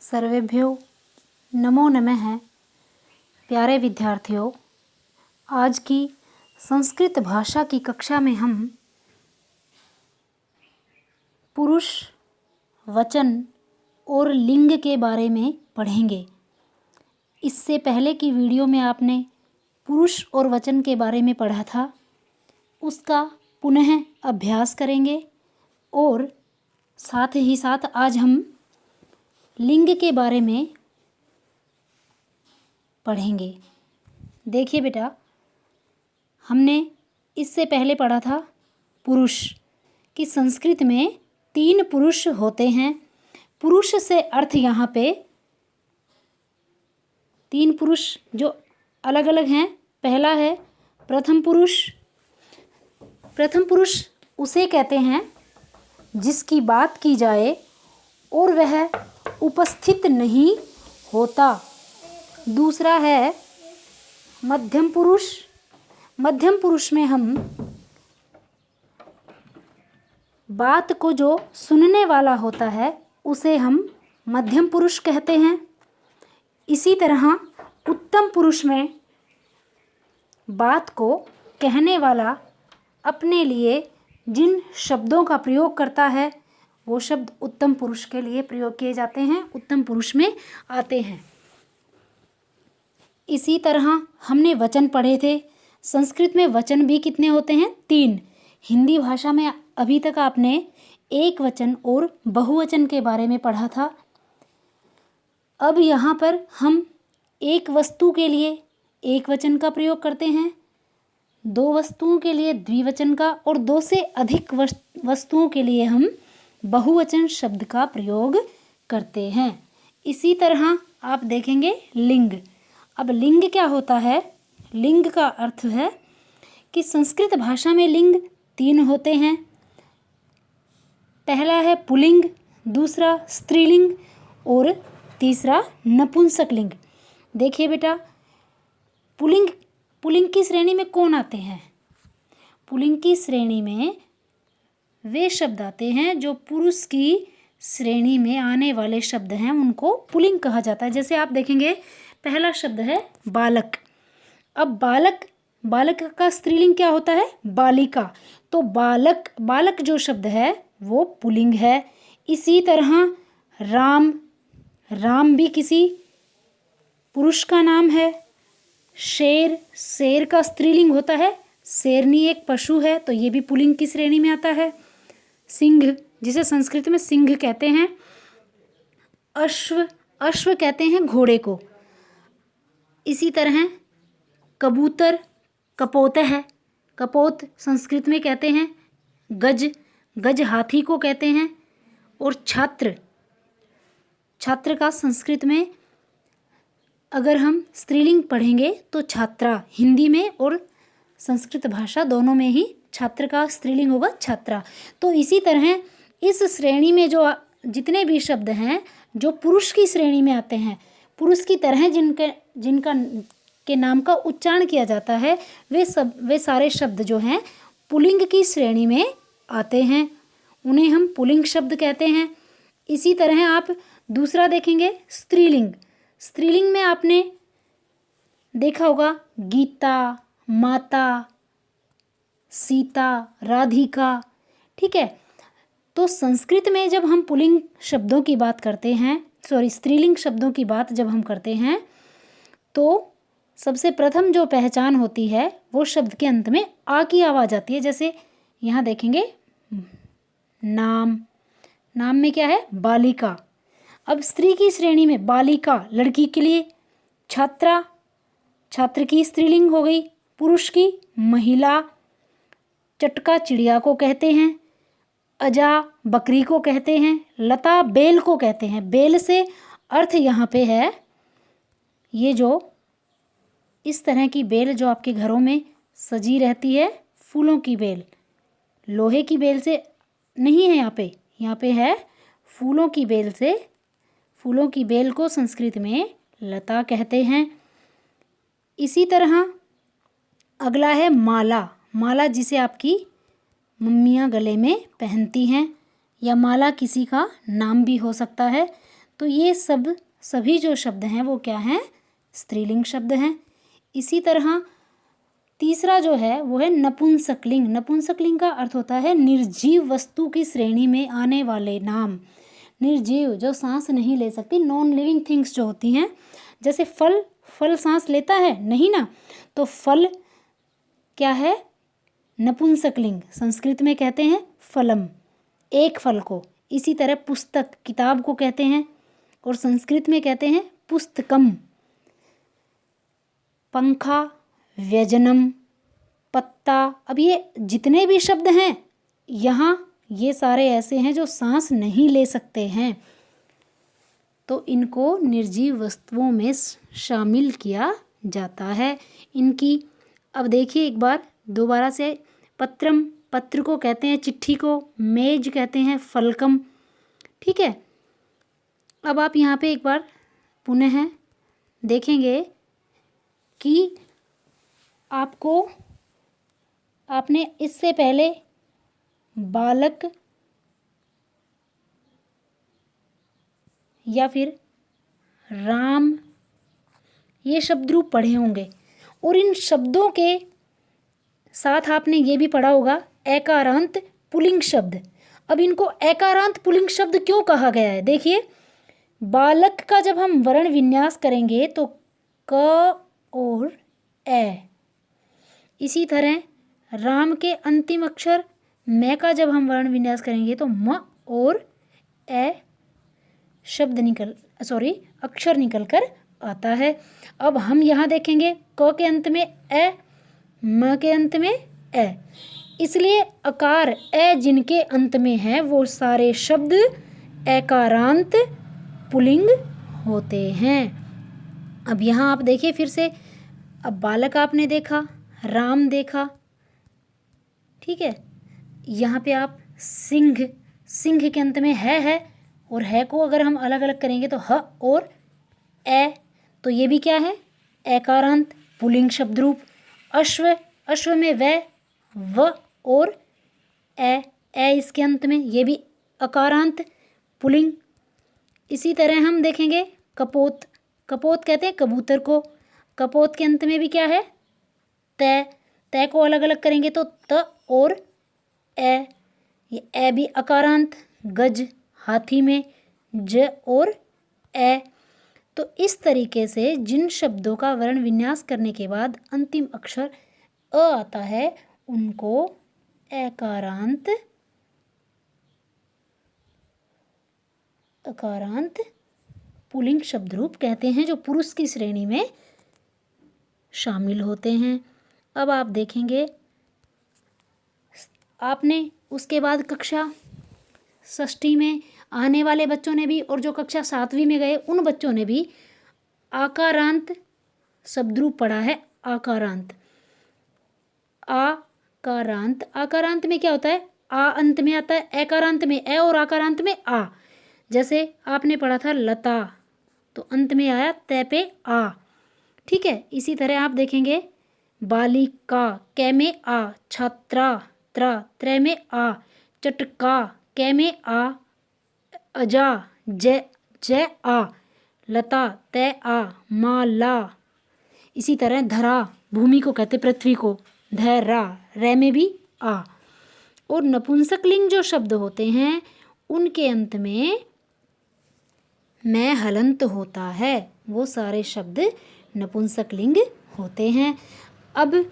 सर्वेभ्यो नमो नमः। प्यारे विद्यार्थियों, आज की संस्कृत भाषा की कक्षा में हम पुरुष, वचन और लिंग के बारे में पढ़ेंगे। इससे पहले की वीडियो में आपने पुरुष और वचन के बारे में पढ़ा था, उसका पुनः अभ्यास करेंगे और साथ ही साथ आज हम लिंग के बारे में पढ़ेंगे। देखिए बेटा, हमने इससे पहले पढ़ा था पुरुष कि संस्कृत में 3 पुरुष होते हैं। पुरुष से अर्थ यहाँ पे 3 पुरुष जो अलग अलग हैं। पहला है प्रथम पुरुष। प्रथम पुरुष उसे कहते हैं जिसकी बात की जाए और वह उपस्थित नहीं होता। दूसरा है मध्यम पुरुष। मध्यम पुरुष में हम बात को जो सुनने वाला होता है उसे हम मध्यम पुरुष कहते हैं। इसी तरह उत्तम पुरुष में बात को कहने वाला अपने लिए जिन शब्दों का प्रयोग करता है वो शब्द उत्तम पुरुष के लिए प्रयोग किए जाते हैं, उत्तम पुरुष में आते हैं। इसी तरह हमने वचन पढ़े थे। संस्कृत में वचन भी कितने होते हैं? 3। हिंदी भाषा में अभी तक आपने एक वचन और बहुवचन के बारे में पढ़ा था। अब यहाँ पर हम एक वस्तु के लिए एक वचन का प्रयोग करते हैं, 2 वस्तुओं के लिए द्विवचन का और 2 से अधिक वस्तुओं के लिए हम बहुवचन शब्द का प्रयोग करते हैं। इसी तरह आप देखेंगे लिंग। अब लिंग क्या होता है? लिंग का अर्थ है कि संस्कृत भाषा में लिंग 3 होते हैं। पहला है पुल्लिंग, दूसरा स्त्रीलिंग और तीसरा नपुंसक लिंग। देखिए बेटा, पुल्लिंग की श्रेणी में कौन आते हैं? पुल्लिंग की श्रेणी में वे शब्द आते हैं जो पुरुष की श्रेणी में आने वाले शब्द हैं, उनको पुल्लिंग कहा जाता है। जैसे आप देखेंगे, पहला शब्द है बालक। अब बालक का स्त्रीलिंग क्या होता है? बालिका। तो बालक जो शब्द है वो पुल्लिंग है। इसी तरह राम भी किसी पुरुष का नाम है। शेर का स्त्रीलिंग होता है शेरनी, एक पशु है, तो ये भी पुल्लिंग की श्रेणी में आता है। सिंह, जिसे संस्कृत में सिंह कहते हैं। अश्व कहते हैं घोड़े को। इसी तरह कबूतर कपोत है। कपोत संस्कृत में कहते हैं गज हाथी को कहते हैं। और छात्र का संस्कृत में अगर हम स्त्रीलिंग पढ़ेंगे तो छात्रा, हिंदी में और संस्कृत भाषा दोनों में ही छात्र का स्त्रीलिंग होगा छात्रा। तो इसी तरह इस श्रेणी में जो जितने भी शब्द हैं जो पुरुष की श्रेणी में आते हैं, पुरुष की तरह जिनका के नाम का उच्चारण किया जाता है, वे सारे शब्द जो हैं पुल्लिंग की श्रेणी में आते हैं, उन्हें हम पुल्लिंग शब्द कहते हैं। इसी तरह आप दूसरा देखेंगे स्त्रीलिंग। स्त्रीलिंग में आपने देखा होगा गीता, माता, सीता, राधिका। ठीक है, तो संस्कृत में जब हम पुल्लिंग शब्दों की बात करते हैं, स्त्रीलिंग शब्दों की बात जब हम करते हैं तो सबसे प्रथम जो पहचान होती है वो शब्द के अंत में आ की आवाज़ आती है। जैसे यहाँ देखेंगे नाम में क्या है? बालिका। अब स्त्री की श्रेणी में बालिका लड़की के लिए, छात्र की स्त्रीलिंग हो गई, पुरुष की महिला, चटका चिड़िया को कहते हैं, अजा बकरी को कहते हैं, लता बेल को कहते हैं। बेल से अर्थ यहाँ पे है ये जो इस तरह की बेल जो आपके घरों में सजी रहती है, फूलों की बेल, लोहे की बेल से नहीं है। यहाँ पे है फूलों की बेल से। फूलों की बेल को संस्कृत में लता कहते हैं। इसी तरह अगला है माला, जिसे आपकी मम्मियाँ गले में पहनती हैं, या माला किसी का नाम भी हो सकता है। तो ये सभी जो शब्द हैं वो क्या हैं, स्त्रीलिंग शब्द हैं। इसी तरह तीसरा जो है वो है नपुंसकलिंग। नपुंसकलिंग का अर्थ होता है निर्जीव वस्तु की श्रेणी में आने वाले नाम। निर्जीव जो सांस नहीं ले सकती, नॉन लिविंग थिंग्स जो होती हैं, जैसे फल, फल सांस लेता है नहीं ना, तो फल क्या है, नपुंसकलिंग, संस्कृत में कहते हैं फलम, एक फल को। इसी तरह पुस्तक, किताब को कहते हैं और संस्कृत में कहते हैं पुस्तकम। पंखा, व्यजनम, पत्ता। अब ये जितने भी शब्द हैं यहाँ, ये सारे ऐसे हैं जो सांस नहीं ले सकते हैं, तो इनको निर्जीव वस्तुओं में शामिल किया जाता है। इनकी अब देखिए एक बार दोबारा से, पत्रम, पत्र को कहते हैं चिट्ठी को, मेज कहते हैं फलकम, ठीक है। अब आप यहाँ पे एक बार पुनः देखेंगे कि आपने इससे पहले बालक या फिर राम ये शब्द रूप पढ़े होंगे, और इन शब्दों के साथ आपने ये भी पढ़ा होगा एकारांत पुल्लिंग शब्द। अब इनको एकारांत पुल्लिंग शब्द क्यों कहा गया है, देखिए बालक का जब हम वर्ण विन्यास करेंगे तो क और ए, इसी तरह राम के अंतिम अक्षर मैं का जब हम वर्ण विन्यास करेंगे तो म और ए अक्षर निकल कर आता है। अब हम यहाँ देखेंगे क के अंत में ए, म के अंत में ए, इसलिए अकार ए जिनके अंत में है वो सारे शब्द एकारांत पुल्लिंग होते हैं। अब यहाँ आप देखिए फिर से, अब बालक आपने देखा, राम देखा, ठीक है। यहाँ पे आप सिंह, सिंह के अंत में है, और है को अगर हम अलग अलग करेंगे तो ह और ए, तो ये भी क्या है, एकारांत पुल्लिंग शब्द रूप। अश्व, अश्व में व और ए इसके अंत में, ये भी अकारांत पुल्लिंग। इसी तरह हम देखेंगे कपोत, कपोत कहते हैं कबूतर को, कपोत के अंत में भी क्या है, तय को अलग अलग करेंगे तो त और ए, ये ए भी अकारांत। गज, हाथी में ज और ए। तो इस तरीके से जिन शब्दों का वर्ण विन्यास करने के बाद अंतिम अक्षर अ आता है उनको अकारांत पुल्लिंग शब्द रूप कहते हैं, जो पुरुष की श्रेणी में शामिल होते हैं। अब आप देखेंगे आपने उसके बाद कक्षा षष्ठी में आने वाले बच्चों ने भी, और जो कक्षा 7वीं में गए उन बच्चों ने भी आकारांत शब्द रूप पढ़ा है। आकारांत, आकारांत, आकारांत में क्या होता है, आ अंत में आता है, एकारांत में ए और आकारांत में आ। जैसे आपने पढ़ा था लता, तो अंत में आया तय पे आ, ठीक है। इसी तरह आप देखेंगे बालिका, कै में आ, छात्रा, त्र में आ, चटका, कै में आ, अजा, जय आ, लता, तय आ, माला। इसी तरह धरा, भूमि को कहते पृथ्वी को, धरा, रै में भी आ। और नपुंसकलिंग जो शब्द होते हैं उनके अंत में मैं हलंत होता है, वो सारे शब्द नपुंसकलिंग होते हैं। अब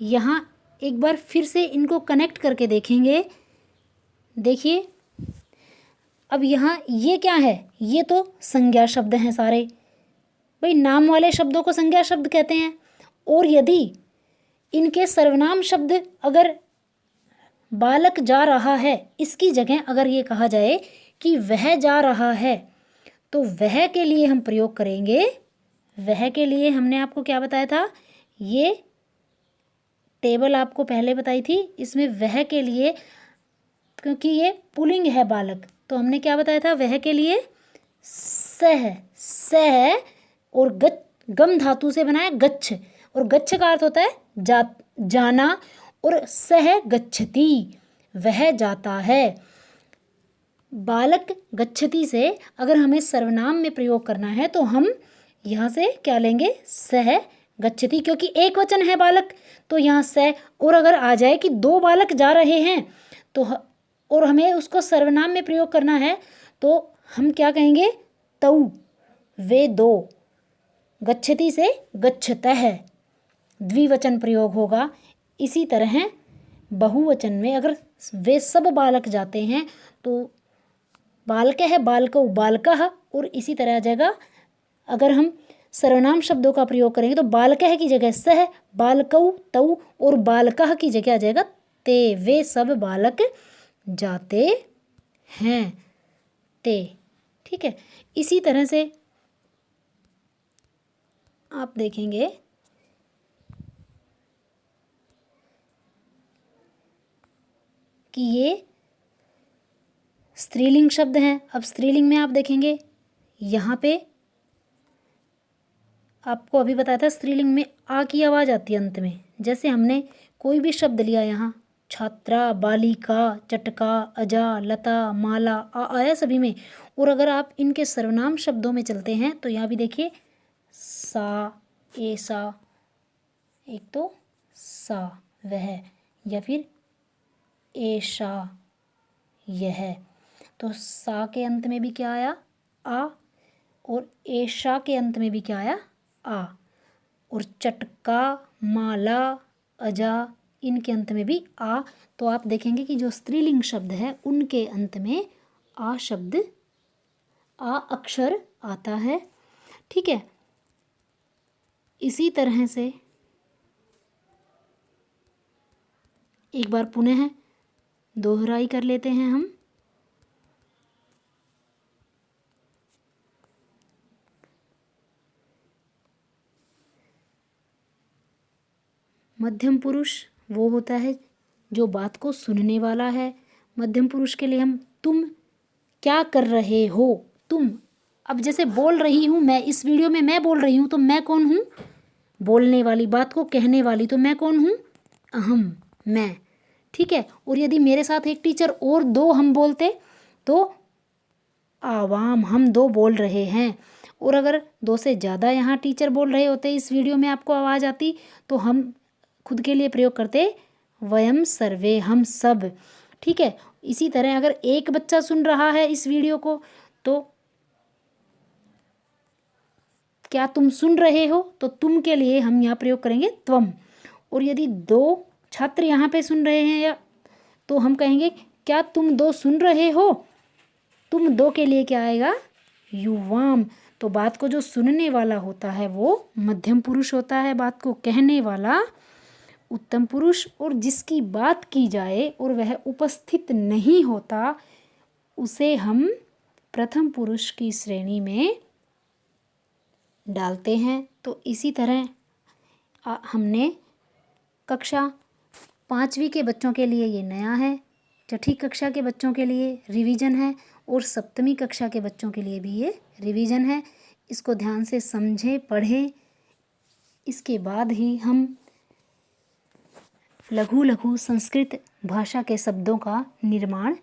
यहाँ एक बार फिर से इनको कनेक्ट करके देखेंगे। देखिए अब यहाँ ये क्या है, ये तो संज्ञा शब्द हैं सारे, भाई नाम वाले शब्दों को संज्ञा शब्द कहते हैं। और यदि इनके सर्वनाम शब्द अगर बालक जा रहा है, इसकी जगह अगर ये कहा जाए कि वह जा रहा है, तो वह के लिए हम प्रयोग करेंगे। वह के लिए हमने आपको क्या बताया था, ये टेबल आपको पहले बताई थी, इसमें वह के लिए, क्योंकि ये पुल्लिंग है बालक, तो हमने क्या बताया था, वह के लिए सह और गम धातु से बना है गच्छ, और गच्छ का अर्थ होता है जाना, और सह गच्छति, वह जाता है। बालक गच्छति से अगर हमें सर्वनाम में प्रयोग करना है तो हम यहाँ से क्या लेंगे, सह गच्छति, क्योंकि एक वचन है बालक, तो यहाँ सह। और अगर आ जाए कि दो बालक जा रहे हैं तो और हमें उसको सर्वनाम में प्रयोग करना है तो हम क्या कहेंगे, तौ, वे दो। गच्छति से गच्छतः द्विवचन प्रयोग होगा। इसी तरह बहुवचन में अगर वे सब बालक जाते हैं तो बालकः बालकौ बालकः, और इसी तरह आ जाएगा। अगर हम सर्वनाम शब्दों का प्रयोग करेंगे तो बालकः की जगह सह, बालकौ तौ, और बालकः की जगह आ जाएगा ते, वे सब बालक जाते हैं, ते। ठीक है, इसी तरह से आप देखेंगे कि ये स्त्रीलिंग शब्द हैं। अब स्त्रीलिंग में आप देखेंगे यहाँ पे आपको अभी बताया था स्त्रीलिंग में आ की आवाज़ आती है अंत में। जैसे हमने कोई भी शब्द लिया यहाँ, छात्रा, बालिका, चटका, अजा, लता, माला, आया सभी में। और अगर आप इनके सर्वनाम शब्दों में चलते हैं तो यहाँ भी देखिए सा, ऐसा, एक तो सा वह, या फिर ऐसा यह। तो सा के अंत में भी क्या आया, आ, और ऐसा के अंत में भी क्या आया, आ। और चटका, माला, अजा, इनके अंत में भी आ। तो आप देखेंगे कि जो स्त्रीलिंग शब्द है उनके अंत में आ शब्द, आ अक्षर आता है। ठीक है, इसी तरह से एक बार पुनः दोहराई कर लेते हैं हम। मध्यम पुरुष वो होता है जो बात को सुनने वाला है। मध्यम पुरुष के लिए हम तुम क्या कर रहे हो, तुम। अब जैसे बोल रही हूँ मैं, इस वीडियो में मैं बोल रही हूँ तो मैं कौन हूँ, बोलने वाली, बात को कहने वाली। तो मैं कौन हूँ, अहम, मैं। ठीक है, और यदि मेरे साथ एक टीचर और दो हम बोलते तो आवाम, हम दो बोल रहे हैं। और अगर दो से ज़्यादा यहाँ टीचर बोल रहे होते, इस वीडियो में आपको आवाज़ आती, तो हम खुद के लिए प्रयोग करते वयम सर्वे, हम सब। ठीक है, इसी तरह अगर एक बच्चा सुन रहा है इस वीडियो को तो क्या तुम सुन रहे हो, तो तुम के लिए हम यहाँ प्रयोग करेंगे त्वम। और यदि दो छात्र यहाँ पे सुन रहे हैं या, तो हम कहेंगे क्या तुम दो सुन रहे हो, तुम दो के लिए क्या आएगा, युवाम। तो बात को जो सुनने वाला होता है वो मध्यम पुरुष होता है, बात को कहने वाला उत्तम पुरुष, और जिसकी बात की जाए और वह उपस्थित नहीं होता उसे हम प्रथम पुरुष की श्रेणी में डालते हैं। तो इसी तरह हमने कक्षा 5वीं के बच्चों के लिए ये नया है, छठी कक्षा के बच्चों के लिए रिवीजन है, और 7वीं कक्षा के बच्चों के लिए भी ये रिवीजन है। इसको ध्यान से समझें, पढ़ें। इसके बाद ही हम लघु लघु संस्कृत भाषा के शब्दों का निर्माण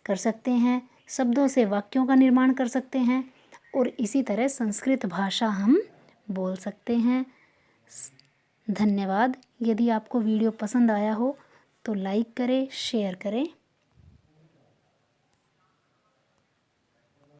कर सकते हैं, शब्दों से वाक्यों का निर्माण कर सकते हैं, और इसी तरह संस्कृत भाषा हम बोल सकते हैं। धन्यवाद। यदि आपको वीडियो पसंद आया हो तो लाइक करें, शेयर करें।